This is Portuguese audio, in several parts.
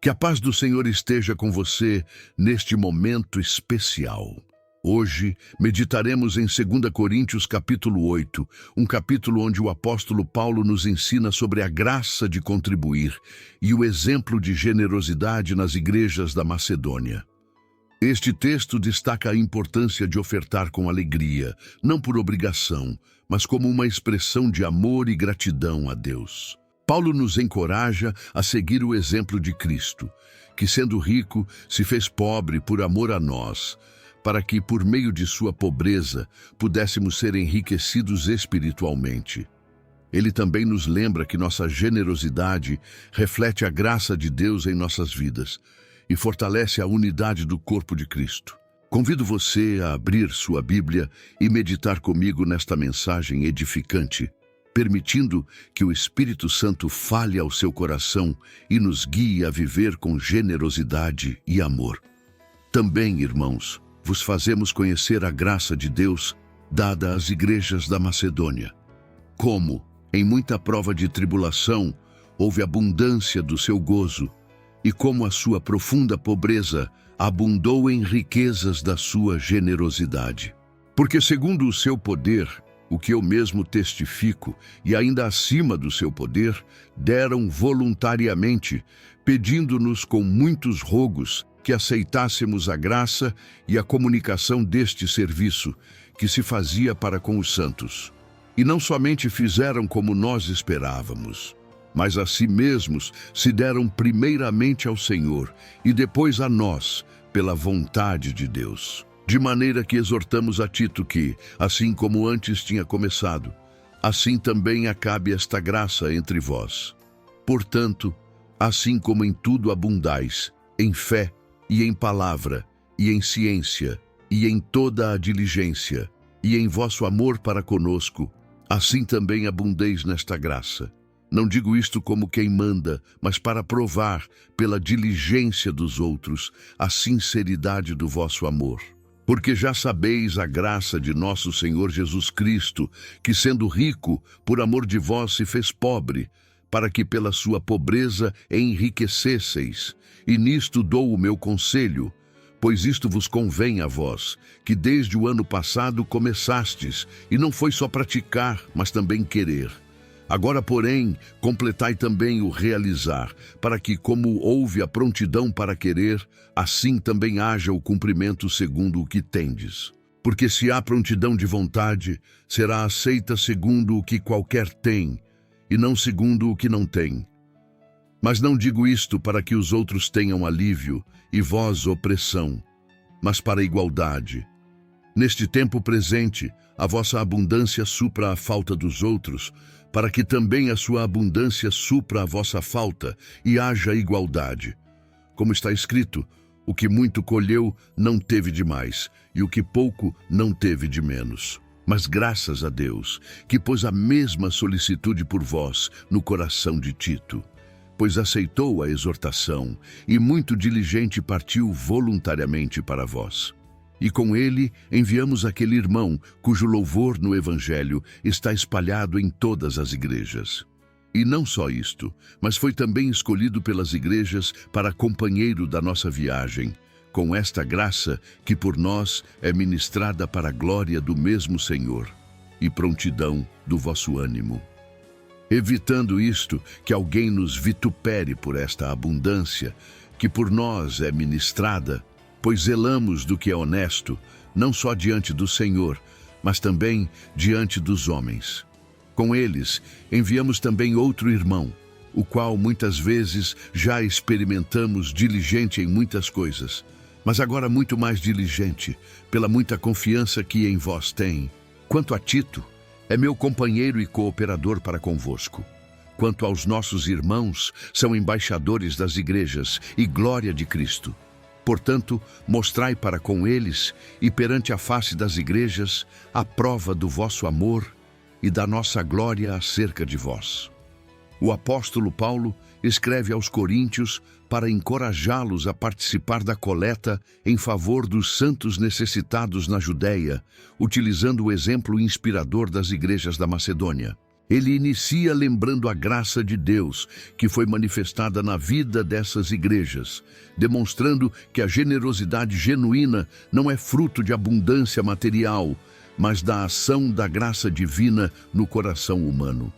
Que a paz do Senhor esteja com você neste momento especial. Hoje meditaremos em 2 Coríntios capítulo 8, um capítulo onde o apóstolo Paulo nos ensina sobre a graça de contribuir e o exemplo de generosidade nas igrejas da Macedônia. Este texto destaca a importância de ofertar com alegria, não por obrigação, mas como uma expressão de amor e gratidão a Deus. Paulo nos encoraja a seguir o exemplo de Cristo, que sendo rico, se fez pobre por amor a nós, para que, por meio de sua pobreza, pudéssemos ser enriquecidos espiritualmente. Ele também nos lembra que nossa generosidade reflete a graça de Deus em nossas vidas e fortalece a unidade do corpo de Cristo. Convido você a abrir sua Bíblia e meditar comigo nesta mensagem edificante, permitindo que o Espírito Santo fale ao seu coração e nos guie a viver com generosidade e amor. Também, irmãos, vos fazemos conhecer a graça de Deus dada às igrejas da Macedônia. Como, em muita prova de tribulação, houve abundância do seu gozo, e como a sua profunda pobreza abundou em riquezas da sua generosidade. Porque segundo o seu poder, o que eu mesmo testifico, e ainda acima do seu poder, deram voluntariamente, pedindo-nos com muitos rogos que aceitássemos a graça e a comunicação deste serviço, que se fazia para com os santos. E não somente fizeram como nós esperávamos, mas a si mesmos se deram primeiramente ao Senhor e depois a nós, pela vontade de Deus. De maneira que exortamos a Tito que, assim como antes tinha começado, assim também acabe esta graça entre vós. Portanto, assim como em tudo abundais, em fé e em palavra, e em ciência, e em toda a diligência, e em vosso amor para conosco, assim também abundeis nesta graça. Não digo isto como quem manda, mas para provar, pela diligência dos outros, a sinceridade do vosso amor. Porque já sabeis a graça de nosso Senhor Jesus Cristo, que sendo rico, por amor de vós se fez pobre, para que pela sua pobreza enriquecesseis. E nisto dou o meu conselho, pois isto vos convém a vós, que desde o ano passado começastes, e não foi só praticar, mas também querer. Agora, porém, completai também o realizar, para que, como houve a prontidão para querer, assim também haja o cumprimento segundo o que tendes. Porque se há prontidão de vontade, será aceita segundo o que qualquer tem, e não segundo o que não tem. Mas não digo isto para que os outros tenham alívio, e vós opressão, mas para igualdade. Neste tempo presente, a vossa abundância supra a falta dos outros, para que também a sua abundância supra a vossa falta e haja igualdade. Como está escrito, o que muito colheu não teve de mais, e o que pouco não teve de menos. Mas graças a Deus, que pôs a mesma solicitude por vós no coração de Tito, pois aceitou a exortação e muito diligente partiu voluntariamente para vós. E com ele enviamos aquele irmão cujo louvor no Evangelho está espalhado em todas as igrejas. E não só isto, mas foi também escolhido pelas igrejas para companheiro da nossa viagem, com esta graça que por nós é ministrada para a glória do mesmo Senhor e prontidão do vosso ânimo. Evitando isto, que alguém nos vitupere por esta abundância, que por nós é ministrada, pois zelamos do que é honesto, não só diante do Senhor, mas também diante dos homens. Com eles, enviamos também outro irmão, o qual muitas vezes já experimentamos diligente em muitas coisas, mas agora muito mais diligente, pela muita confiança que em vós tem. Quanto a Tito, é meu companheiro e cooperador para convosco. Quanto aos nossos irmãos, são embaixadores das igrejas e glória de Cristo. Portanto, mostrai para com eles e perante a face das igrejas a prova do vosso amor e da nossa glória acerca de vós. O apóstolo Paulo escreve aos Coríntios para encorajá-los a participar da coleta em favor dos santos necessitados na Judéia, utilizando o exemplo inspirador das igrejas da Macedônia. Ele inicia lembrando a graça de Deus que foi manifestada na vida dessas igrejas, demonstrando que a generosidade genuína não é fruto de abundância material, mas da ação da graça divina no coração humano.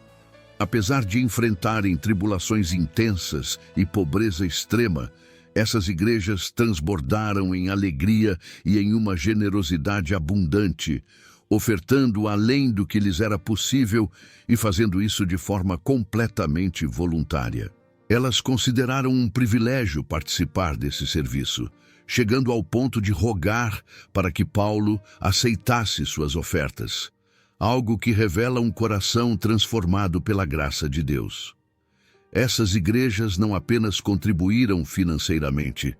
Apesar de enfrentarem tribulações intensas e pobreza extrema, essas igrejas transbordaram em alegria e em uma generosidade abundante, ofertando além do que lhes era possível e fazendo isso de forma completamente voluntária. Elas consideraram um privilégio participar desse serviço, chegando ao ponto de rogar para que Paulo aceitasse suas ofertas, algo que revela um coração transformado pela graça de Deus. Essas igrejas não apenas contribuíram financeiramente,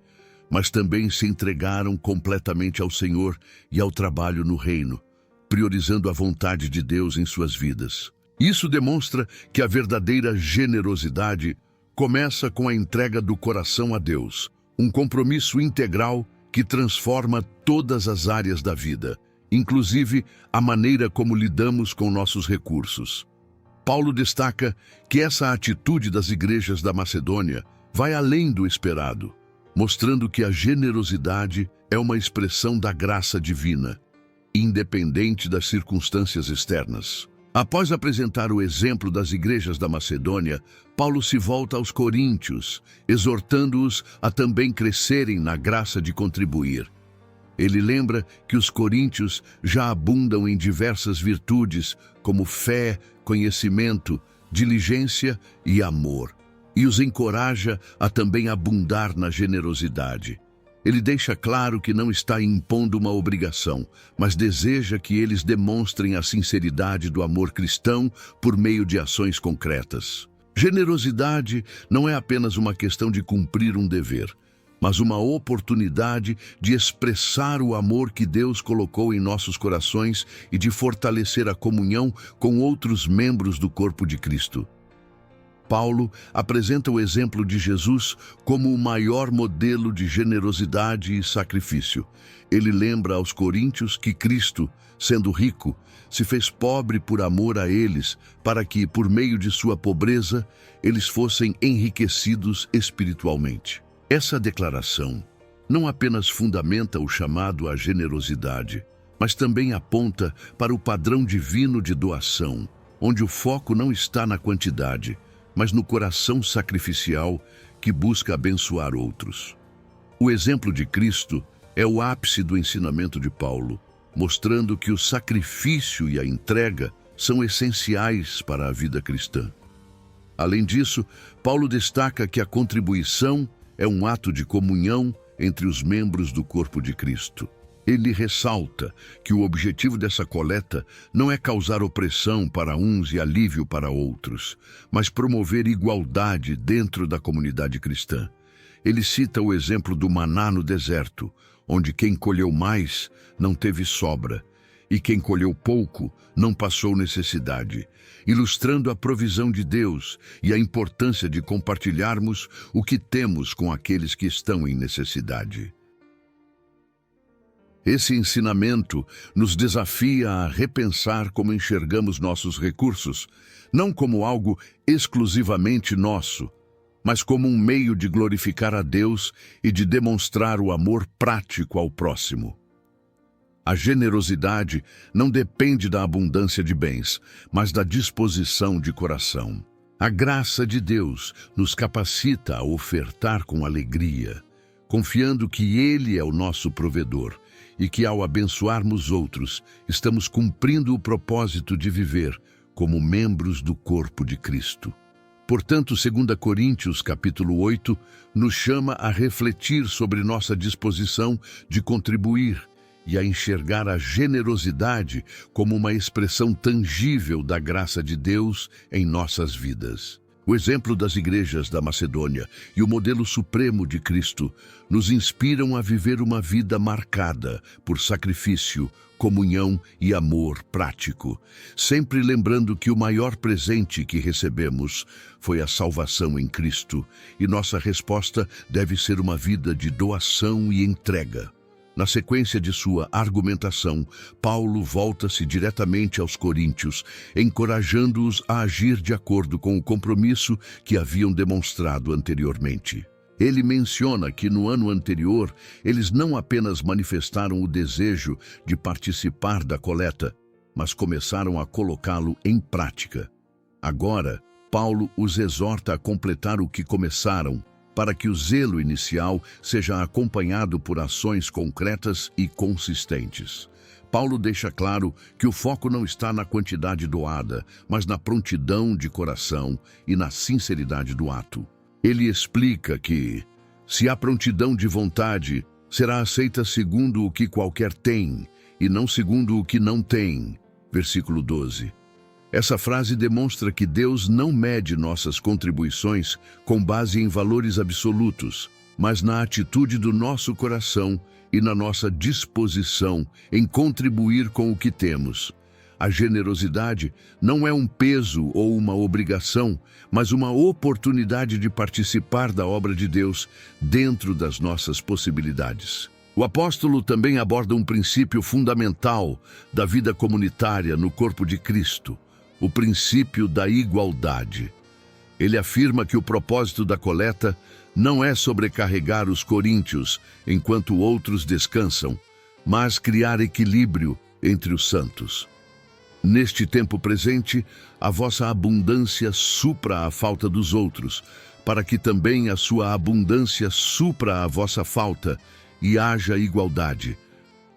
mas também se entregaram completamente ao Senhor e ao trabalho no reino, priorizando a vontade de Deus em suas vidas. Isso demonstra que a verdadeira generosidade começa com a entrega do coração a Deus, um compromisso integral que transforma todas as áreas da vida, inclusive a maneira como lidamos com nossos recursos. Paulo destaca que essa atitude das igrejas da Macedônia vai além do esperado, mostrando que a generosidade é uma expressão da graça divina, independente das circunstâncias externas. Após apresentar o exemplo das igrejas da Macedônia, Paulo se volta aos coríntios, exortando-os a também crescerem na graça de contribuir. Ele lembra que os coríntios já abundam em diversas virtudes, como fé, conhecimento, diligência e amor, e os encoraja a também abundar na generosidade. Ele deixa claro que não está impondo uma obrigação, mas deseja que eles demonstrem a sinceridade do amor cristão por meio de ações concretas. Generosidade não é apenas uma questão de cumprir um dever, mas uma oportunidade de expressar o amor que Deus colocou em nossos corações e de fortalecer a comunhão com outros membros do corpo de Cristo. Paulo apresenta o exemplo de Jesus como o maior modelo de generosidade e sacrifício. Ele lembra aos coríntios que Cristo, sendo rico, se fez pobre por amor a eles, para que, por meio de sua pobreza, eles fossem enriquecidos espiritualmente. Essa declaração não apenas fundamenta o chamado à generosidade, mas também aponta para o padrão divino de doação, onde o foco não está na quantidade, mas no coração sacrificial que busca abençoar outros. O exemplo de Cristo é o ápice do ensinamento de Paulo, mostrando que o sacrifício e a entrega são essenciais para a vida cristã. Além disso, Paulo destaca que a contribuição é um ato de comunhão entre os membros do corpo de Cristo. Ele ressalta que o objetivo dessa coleta não é causar opressão para uns e alívio para outros, mas promover igualdade dentro da comunidade cristã. Ele cita o exemplo do maná no deserto, onde quem colheu mais não teve sobra, e quem colheu pouco não passou necessidade, ilustrando a provisão de Deus e a importância de compartilharmos o que temos com aqueles que estão em necessidade. Esse ensinamento nos desafia a repensar como enxergamos nossos recursos, não como algo exclusivamente nosso, mas como um meio de glorificar a Deus e de demonstrar o amor prático ao próximo. A generosidade não depende da abundância de bens, mas da disposição de coração. A graça de Deus nos capacita a ofertar com alegria, confiando que Ele é o nosso provedor, e que ao abençoarmos outros, estamos cumprindo o propósito de viver como membros do corpo de Cristo. Portanto, 2 Coríntios capítulo 8 nos chama a refletir sobre nossa disposição de contribuir e a enxergar a generosidade como uma expressão tangível da graça de Deus em nossas vidas. O exemplo das igrejas da Macedônia e o modelo supremo de Cristo nos inspiram a viver uma vida marcada por sacrifício, comunhão e amor prático, sempre lembrando que o maior presente que recebemos foi a salvação em Cristo, e nossa resposta deve ser uma vida de doação e entrega. Na sequência de sua argumentação, Paulo volta-se diretamente aos coríntios, encorajando-os a agir de acordo com o compromisso que haviam demonstrado anteriormente. Ele menciona que no ano anterior, eles não apenas manifestaram o desejo de participar da coleta, mas começaram a colocá-lo em prática. Agora, Paulo os exorta a completar o que começaram, para que o zelo inicial seja acompanhado por ações concretas e consistentes. Paulo deixa claro que o foco não está na quantidade doada, mas na prontidão de coração e na sinceridade do ato. Ele explica que, se há prontidão de vontade, será aceita segundo o que qualquer tem, e não segundo o que não tem. Versículo 12. Essa frase demonstra que Deus não mede nossas contribuições com base em valores absolutos, mas na atitude do nosso coração e na nossa disposição em contribuir com o que temos. A generosidade não é um peso ou uma obrigação, mas uma oportunidade de participar da obra de Deus dentro das nossas possibilidades. O apóstolo também aborda um princípio fundamental da vida comunitária no corpo de Cristo: o princípio da igualdade. Ele afirma que o propósito da coleta não é sobrecarregar os coríntios enquanto outros descansam, mas criar equilíbrio entre os santos. Neste tempo presente, a vossa abundância supra a falta dos outros, para que também a sua abundância supra a vossa falta e haja igualdade.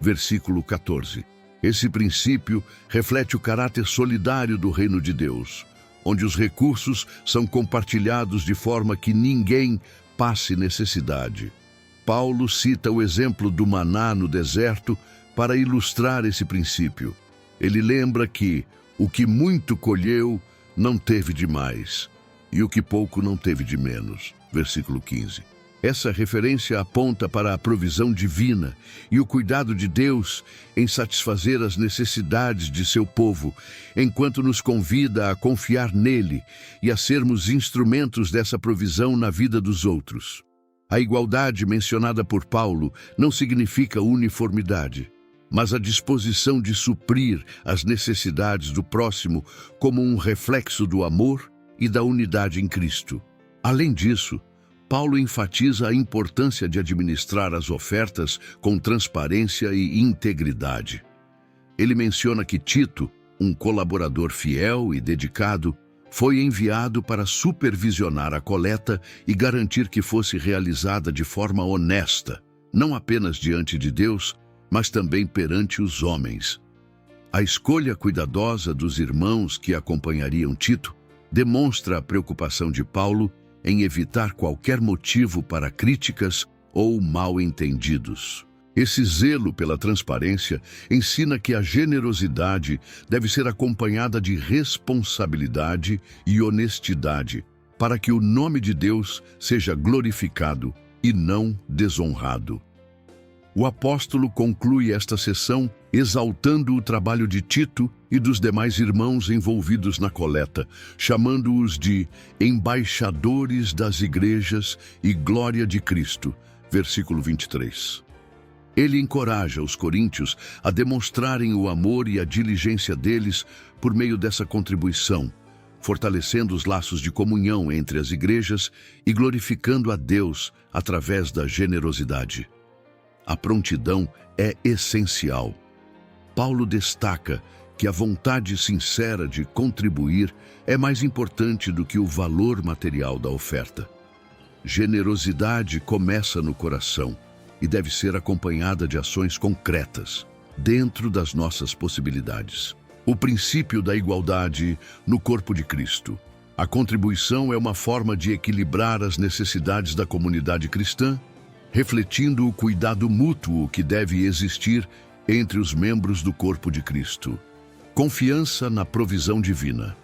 Versículo 14. Esse princípio reflete o caráter solidário do reino de Deus, onde os recursos são compartilhados de forma que ninguém passe necessidade. Paulo cita o exemplo do maná no deserto para ilustrar esse princípio. Ele lembra que o que muito colheu não teve de mais, e o que pouco não teve de menos. Versículo 15. Essa referência aponta para a provisão divina e o cuidado de Deus em satisfazer as necessidades de seu povo, enquanto nos convida a confiar nele e a sermos instrumentos dessa provisão na vida dos outros. A igualdade mencionada por Paulo não significa uniformidade, mas a disposição de suprir as necessidades do próximo como um reflexo do amor e da unidade em Cristo. Além disso, Paulo enfatiza a importância de administrar as ofertas com transparência e integridade. Ele menciona que Tito, um colaborador fiel e dedicado, foi enviado para supervisionar a coleta e garantir que fosse realizada de forma honesta, não apenas diante de Deus, mas também perante os homens. A escolha cuidadosa dos irmãos que acompanhariam Tito demonstra a preocupação de Paulo em evitar qualquer motivo para críticas ou mal-entendidos. Esse zelo pela transparência ensina que a generosidade deve ser acompanhada de responsabilidade e honestidade, para que o nome de Deus seja glorificado e não desonrado. O apóstolo conclui esta sessão exaltando o trabalho de Tito e dos demais irmãos envolvidos na coleta, chamando-os de embaixadores das igrejas e glória de Cristo. Versículo 23. Ele encoraja os coríntios a demonstrarem o amor e a diligência deles por meio dessa contribuição, fortalecendo os laços de comunhão entre as igrejas e glorificando a Deus através da generosidade. A prontidão é essencial. Paulo destaca que a vontade sincera de contribuir é mais importante do que o valor material da oferta. Generosidade começa no coração e deve ser acompanhada de ações concretas, dentro das nossas possibilidades. O princípio da igualdade no corpo de Cristo. A contribuição é uma forma de equilibrar as necessidades da comunidade cristã, refletindo o cuidado mútuo que deve existir entre os membros do corpo de Cristo. Confiança na provisão divina.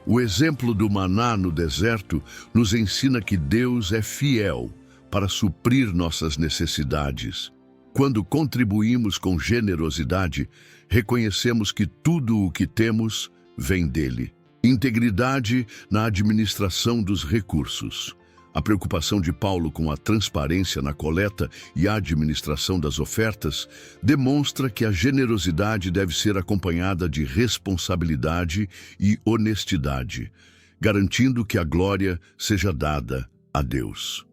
O exemplo do maná no deserto nos ensina que Deus é fiel para suprir nossas necessidades. Quando contribuímos com generosidade, reconhecemos que tudo o que temos vem dele. Integridade na administração dos recursos. A preocupação de Paulo com a transparência na coleta e a administração das ofertas demonstra que a generosidade deve ser acompanhada de responsabilidade e honestidade, garantindo que a glória seja dada a Deus.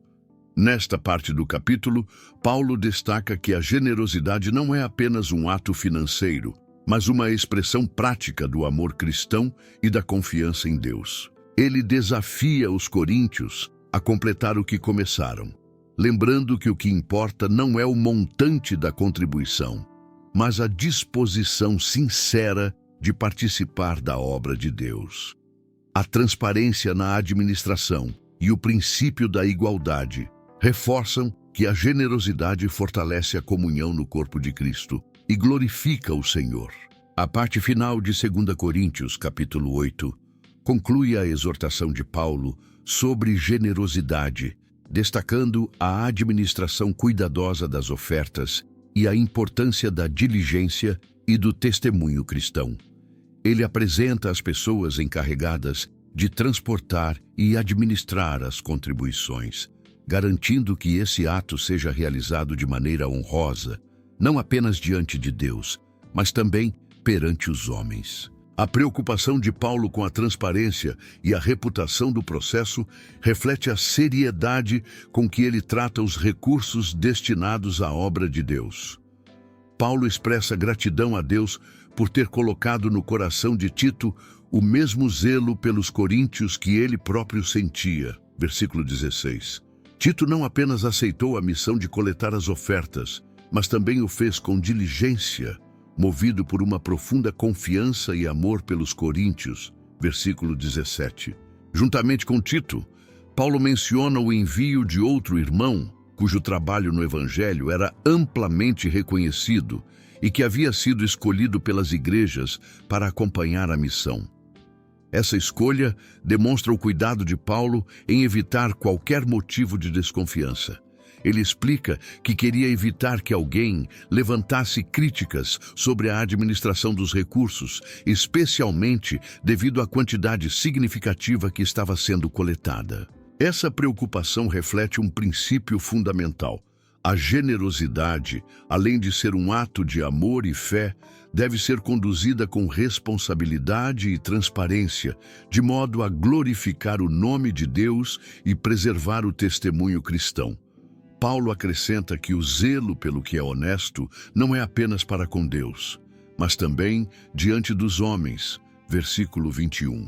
Nesta parte do capítulo, Paulo destaca que a generosidade não é apenas um ato financeiro, mas uma expressão prática do amor cristão e da confiança em Deus. Ele desafia os coríntios a completar o que começaram, lembrando que o que importa não é o montante da contribuição, mas a disposição sincera de participar da obra de Deus. A transparência na administração e o princípio da igualdade reforçam que a generosidade fortalece a comunhão no corpo de Cristo e glorifica o Senhor. A parte final de 2 Coríntios, capítulo 8, conclui a exortação de Paulo sobre generosidade, destacando a administração cuidadosa das ofertas e a importância da diligência e do testemunho cristão. Ele apresenta as pessoas encarregadas de transportar e administrar as contribuições, garantindo que esse ato seja realizado de maneira honrosa, não apenas diante de Deus, mas também perante os homens. A preocupação de Paulo com a transparência e a reputação do processo reflete a seriedade com que ele trata os recursos destinados à obra de Deus. Paulo expressa gratidão a Deus por ter colocado no coração de Tito o mesmo zelo pelos coríntios que ele próprio sentia. Versículo 16. Tito não apenas aceitou a missão de coletar as ofertas, mas também o fez com diligência, movido por uma profunda confiança e amor pelos coríntios. Versículo 17. Juntamente com Tito, Paulo menciona o envio de outro irmão, cujo trabalho no Evangelho era amplamente reconhecido e que havia sido escolhido pelas igrejas para acompanhar a missão. Essa escolha demonstra o cuidado de Paulo em evitar qualquer motivo de desconfiança. Ele explica que queria evitar que alguém levantasse críticas sobre a administração dos recursos, especialmente devido à quantidade significativa que estava sendo coletada. Essa preocupação reflete um princípio fundamental. A generosidade, além de ser um ato de amor e fé, deve ser conduzida com responsabilidade e transparência, de modo a glorificar o nome de Deus e preservar o testemunho cristão. Paulo acrescenta que o zelo pelo que é honesto não é apenas para com Deus, mas também diante dos homens. Versículo 21.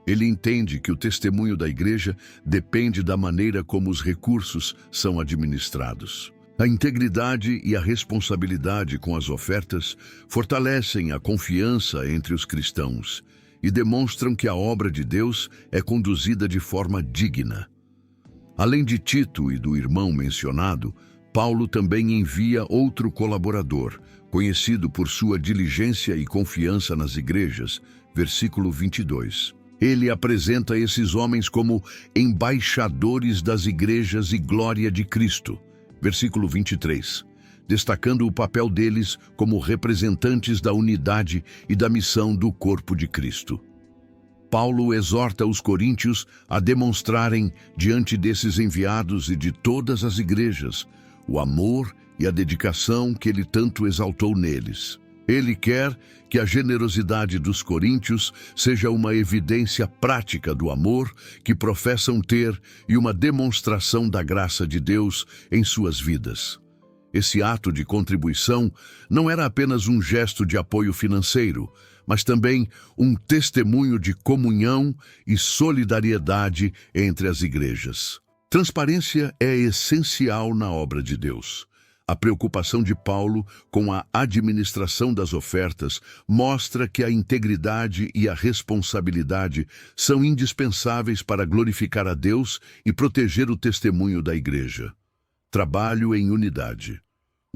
Ele entende que o testemunho da igreja depende da maneira como os recursos são administrados. A integridade e a responsabilidade com as ofertas fortalecem a confiança entre os cristãos e demonstram que a obra de Deus é conduzida de forma digna. Além de Tito e do irmão mencionado, Paulo também envia outro colaborador, conhecido por sua diligência e confiança nas igrejas. Versículo 22. Ele apresenta esses homens como embaixadores das igrejas e glória de Cristo. Versículo 23. Destacando o papel deles como representantes da unidade e da missão do corpo de Cristo. Paulo exorta os coríntios a demonstrarem, diante desses enviados e de todas as igrejas, o amor e a dedicação que ele tanto exaltou neles. Ele quer que a generosidade dos coríntios seja uma evidência prática do amor que professam ter e uma demonstração da graça de Deus em suas vidas. Esse ato de contribuição não era apenas um gesto de apoio financeiro, mas também um testemunho de comunhão e solidariedade entre as igrejas. Transparência é essencial na obra de Deus. A preocupação de Paulo com a administração das ofertas mostra que a integridade e a responsabilidade são indispensáveis para glorificar a Deus e proteger o testemunho da igreja. Trabalho em unidade.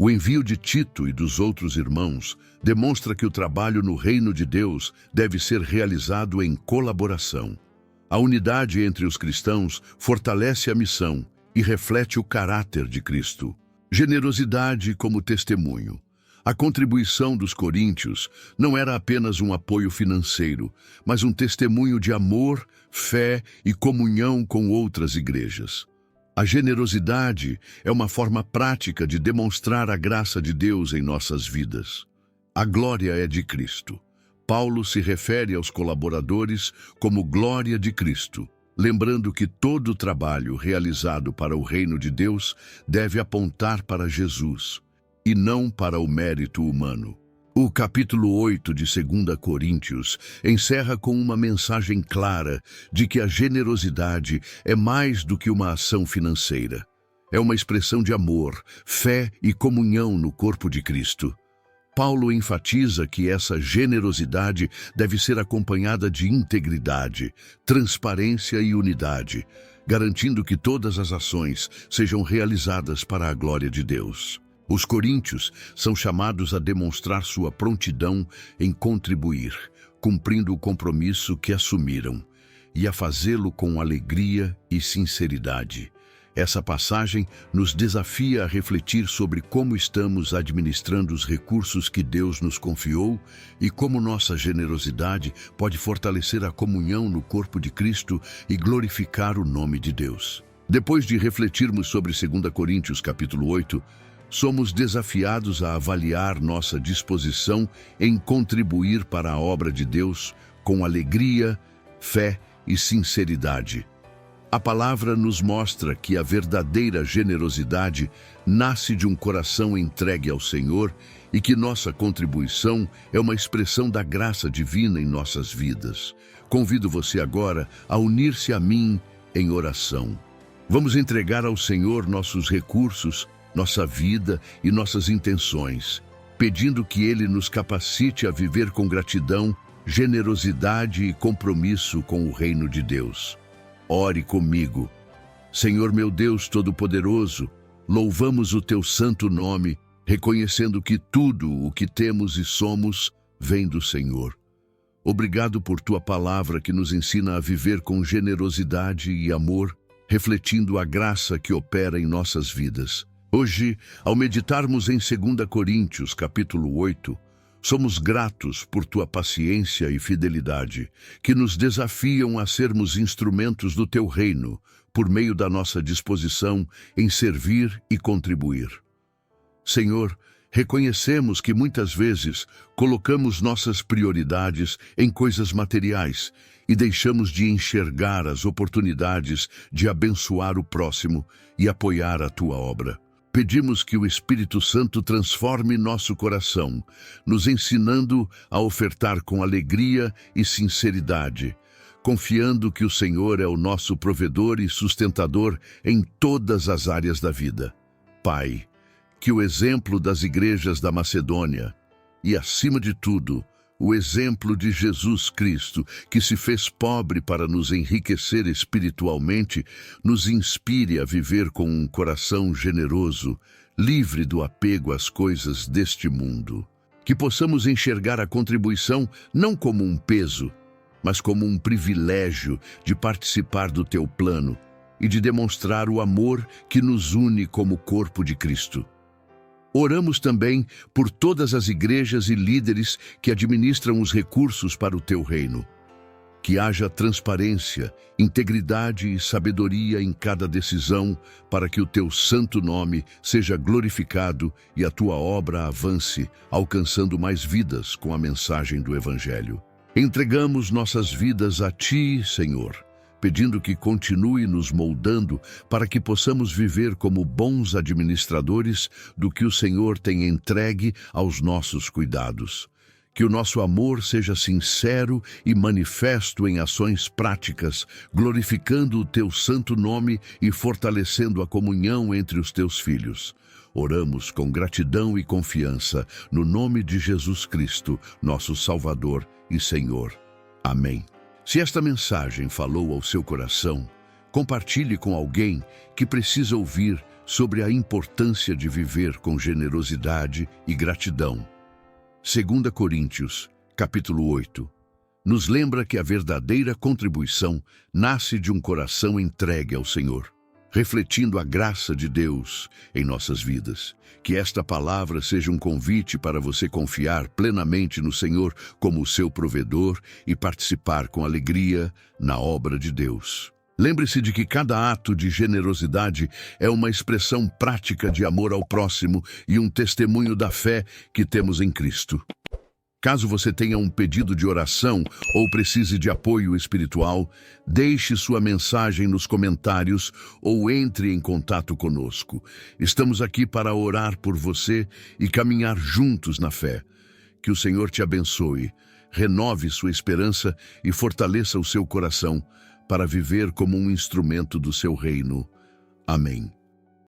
O envio de Tito e dos outros irmãos demonstra que o trabalho no reino de Deus deve ser realizado em colaboração. A unidade entre os cristãos fortalece a missão e reflete o caráter de Cristo. Generosidade como testemunho. A contribuição dos coríntios não era apenas um apoio financeiro, mas um testemunho de amor, fé e comunhão com outras igrejas. A generosidade é uma forma prática de demonstrar a graça de Deus em nossas vidas. A glória é de Cristo. Paulo se refere aos colaboradores como glória de Cristo, lembrando que todo o trabalho realizado para o reino de Deus deve apontar para Jesus e não para o mérito humano. O capítulo 8 de 2 Coríntios encerra com uma mensagem clara de que a generosidade é mais do que uma ação financeira. É uma expressão de amor, fé e comunhão no corpo de Cristo. Paulo enfatiza que essa generosidade deve ser acompanhada de integridade, transparência e unidade, garantindo que todas as ações sejam realizadas para a glória de Deus. Os coríntios são chamados a demonstrar sua prontidão em contribuir, cumprindo o compromisso que assumiram, e a fazê-lo com alegria e sinceridade. Essa passagem nos desafia a refletir sobre como estamos administrando os recursos que Deus nos confiou e como nossa generosidade pode fortalecer a comunhão no corpo de Cristo e glorificar o nome de Deus. Depois de refletirmos sobre 2 Coríntios capítulo 8, somos desafiados a avaliar nossa disposição em contribuir para a obra de Deus com alegria, fé e sinceridade. A palavra nos mostra que a verdadeira generosidade nasce de um coração entregue ao Senhor e que nossa contribuição é uma expressão da graça divina em nossas vidas. Convido você agora a unir-se a mim em oração. Vamos entregar ao Senhor nossos recursos, nossa vida e nossas intenções, pedindo que Ele nos capacite a viver com gratidão, generosidade e compromisso com o reino de Deus. Ore comigo. Senhor meu Deus Todo-Poderoso, louvamos o Teu santo nome, reconhecendo que tudo o que temos e somos vem do Senhor. Obrigado por Tua palavra que nos ensina a viver com generosidade e amor, refletindo a graça que opera em nossas vidas. Hoje, ao meditarmos em 2 Coríntios, capítulo 8, somos gratos por Tua paciência e fidelidade, que nos desafiam a sermos instrumentos do Teu reino, por meio da nossa disposição em servir e contribuir. Senhor, reconhecemos que muitas vezes colocamos nossas prioridades em coisas materiais e deixamos de enxergar as oportunidades de abençoar o próximo e apoiar a Tua obra. Pedimos que o Espírito Santo transforme nosso coração, nos ensinando a ofertar com alegria e sinceridade, confiando que o Senhor é o nosso provedor e sustentador em todas as áreas da vida. Pai, que o exemplo das igrejas da Macedônia e, acima de tudo, o exemplo de Jesus Cristo, que se fez pobre para nos enriquecer espiritualmente, nos inspire a viver com um coração generoso, livre do apego às coisas deste mundo. Que possamos enxergar a contribuição não como um peso, mas como um privilégio de participar do Teu plano e de demonstrar o amor que nos une como corpo de Cristo. Oramos também por todas as igrejas e líderes que administram os recursos para o Teu reino. Que haja transparência, integridade e sabedoria em cada decisão para que o Teu santo nome seja glorificado e a Tua obra avance, alcançando mais vidas com a mensagem do Evangelho. Entregamos nossas vidas a Ti, Senhor, pedindo que continue nos moldando para que possamos viver como bons administradores do que o Senhor tem entregue aos nossos cuidados. Que o nosso amor seja sincero e manifesto em ações práticas, glorificando o Teu santo nome e fortalecendo a comunhão entre os Teus filhos. Oramos com gratidão e confiança no nome de Jesus Cristo, nosso Salvador e Senhor. Amém. Se esta mensagem falou ao seu coração, compartilhe com alguém que precisa ouvir sobre a importância de viver com generosidade e gratidão. 2 Coríntios, capítulo 8, nos lembra que a verdadeira contribuição nasce de um coração entregue ao Senhor. refletindo a graça de Deus em nossas vidas. Que esta palavra seja um convite para você confiar plenamente no Senhor como seu provedor e participar com alegria na obra de Deus. Lembre-se de que cada ato de generosidade é uma expressão prática de amor ao próximo e um testemunho da fé que temos em Cristo. Caso você tenha um pedido de oração ou precise de apoio espiritual, deixe sua mensagem nos comentários ou entre em contato conosco. Estamos aqui para orar por você e caminhar juntos na fé. Que o Senhor te abençoe, renove sua esperança e fortaleça o seu coração para viver como um instrumento do seu reino. Amém.